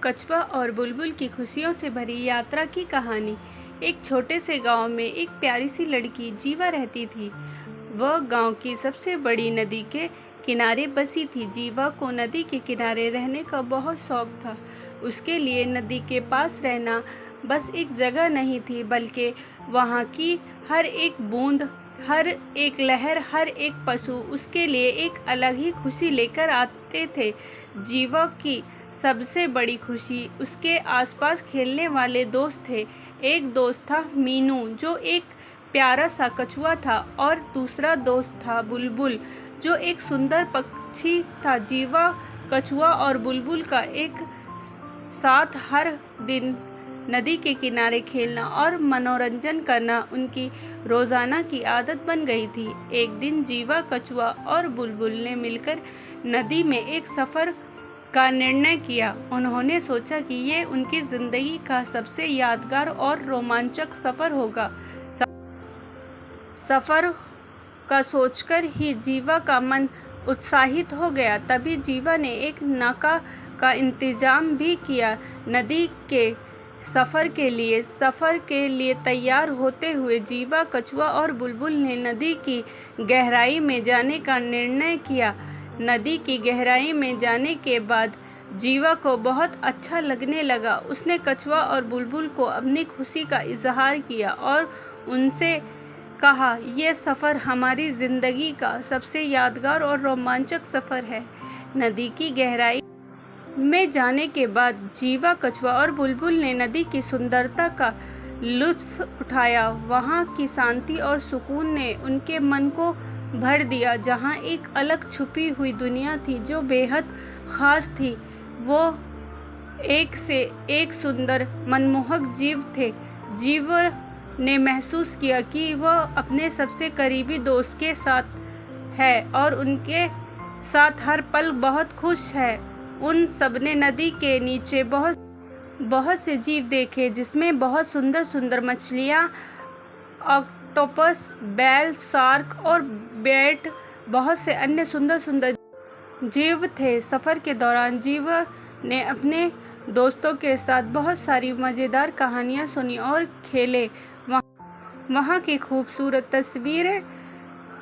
कछुआ और बुलबुल की खुशियों से भरी यात्रा की कहानी। एक छोटे से गांव में एक प्यारी सी लड़की जीवा रहती थी। वह गांव की सबसे बड़ी नदी के किनारे बसी थी। जीवा को नदी के किनारे रहने का बहुत शौक था। उसके लिए नदी के पास रहना बस एक जगह नहीं थी, बल्कि वहाँ की हर एक बूंद, हर एक लहर, हर एक पशु उसके लिए एक अलग ही खुशी लेकर आते थे। जीवा की सबसे बड़ी खुशी उसके आसपास खेलने वाले दोस्त थे। एक दोस्त था मीनू, जो एक प्यारा सा कछुआ था, और दूसरा दोस्त था बुलबुल, जो एक सुंदर पक्षी था। जीवा, कछुआ और बुलबुल का एक साथ हर दिन नदी के किनारे खेलना और मनोरंजन करना उनकी रोजाना की आदत बन गई थी। एक दिन जीवा, कछुआ और बुलबुल ने मिलकर नदी में एक सफ़र का निर्णय किया। उन्होंने सोचा कि ये उनकी जिंदगी का सबसे यादगार और रोमांचक सफ़र होगा। सफ़र का सोचकर ही जीवा का मन उत्साहित हो गया। तभी जीवा ने एक नाका का इंतजाम भी किया। नदी के सफ़र के लिए तैयार होते हुए जीवा, कछुआ और बुलबुल ने नदी की गहराई में जाने का निर्णय किया। नदी की गहराई में जाने के बाद जीवा को बहुत अच्छा लगने लगा। उसने कछुआ और बुलबुल को अपनी खुशी का इजहार किया और उनसे कहा, यह सफ़र हमारी ज़िंदगी का सबसे यादगार और रोमांचक सफ़र है। नदी की गहराई में जाने के बाद जीवा, कछुआ और बुलबुल ने नदी की सुंदरता का लुत्फ़ उठाया। वहाँ की शांति और सुकून ने उनके मन को भर दिया। जहाँ एक अलग छुपी हुई दुनिया थी जो बेहद ख़ास थी। वो एक से एक सुंदर, मनमोहक जीव थे। जीव ने महसूस किया कि वह अपने सबसे करीबी दोस्त के साथ है और उनके साथ हर पल बहुत खुश है। उन सबने नदी के नीचे बहुत से जीव देखे, जिसमें बहुत सुंदर सुंदर मछलियाँ, ऑक्टोपस, बैल, शार्क और बैट, बहुत से अन्य सुंदर सुंदर जीव थे। सफ़र के दौरान जीवा ने अपने दोस्तों के साथ बहुत सारी मज़ेदार कहानियाँ सुनी और खेले। वहाँ की खूबसूरत तस्वीरें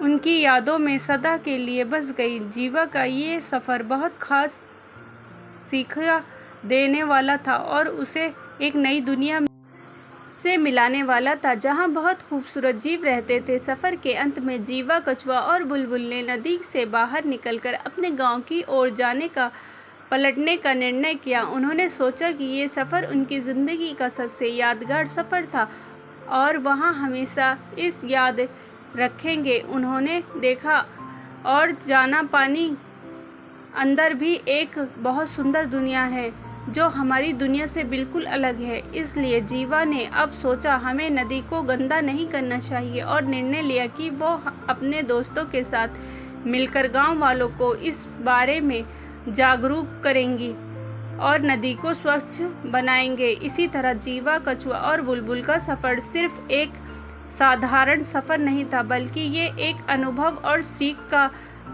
उनकी यादों में सदा के लिए बस गई। जीवा का ये सफ़र बहुत ख़ास सीखा देने वाला था और उसे एक नई दुनिया से मिलाने वाला था, जहाँ बहुत खूबसूरत जीव रहते थे। सफ़र के अंत में जीवा, कछुआ और बुलबुल ने नदी से बाहर निकलकर अपने गांव की ओर पलटने का निर्णय किया। उन्होंने सोचा कि ये सफ़र उनकी ज़िंदगी का सबसे यादगार सफ़र था और वहाँ हमेशा इस याद रखेंगे। उन्होंने देखा और जाना, पानी अंदर भी एक बहुत सुंदर दुनिया है जो हमारी दुनिया से बिल्कुल अलग है। इसलिए जीवा ने अब सोचा हमें नदी को गंदा नहीं करना चाहिए और निर्णय लिया कि वो अपने दोस्तों के साथ मिलकर गांव वालों को इस बारे में जागरूक करेंगी और नदी को स्वच्छ बनाएंगे। इसी तरह जीवा, कछुआ और बुलबुल का सफ़र सिर्फ एक साधारण सफ़र नहीं था, बल्कि ये एक अनुभव और सीख का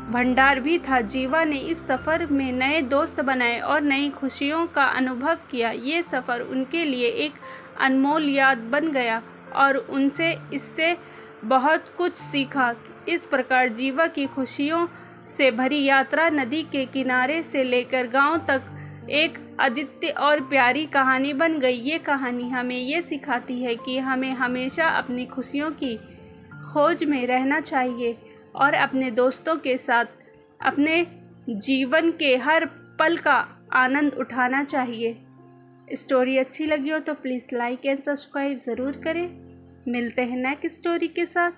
भंडार भी था। जीवा ने इस सफ़र में नए दोस्त बनाए और नई खुशियों का अनुभव किया। ये सफ़र उनके लिए एक अनमोल याद बन गया और उनसे इससे बहुत कुछ सीखा। इस प्रकार जीवा की खुशियों से भरी यात्रा नदी के किनारे से लेकर गांव तक एक अद्वितीय और प्यारी कहानी बन गई। ये कहानी हमें ये सिखाती है कि हमें हमेशा अपनी खुशियों की खोज में रहना चाहिए और अपने दोस्तों के साथ अपने जीवन के हर पल का आनंद उठाना चाहिए। स्टोरी अच्छी लगी हो तो प्लीज़ लाइक एंड सब्सक्राइब ज़रूर करें। मिलते हैं नेक्स्ट स्टोरी के साथ।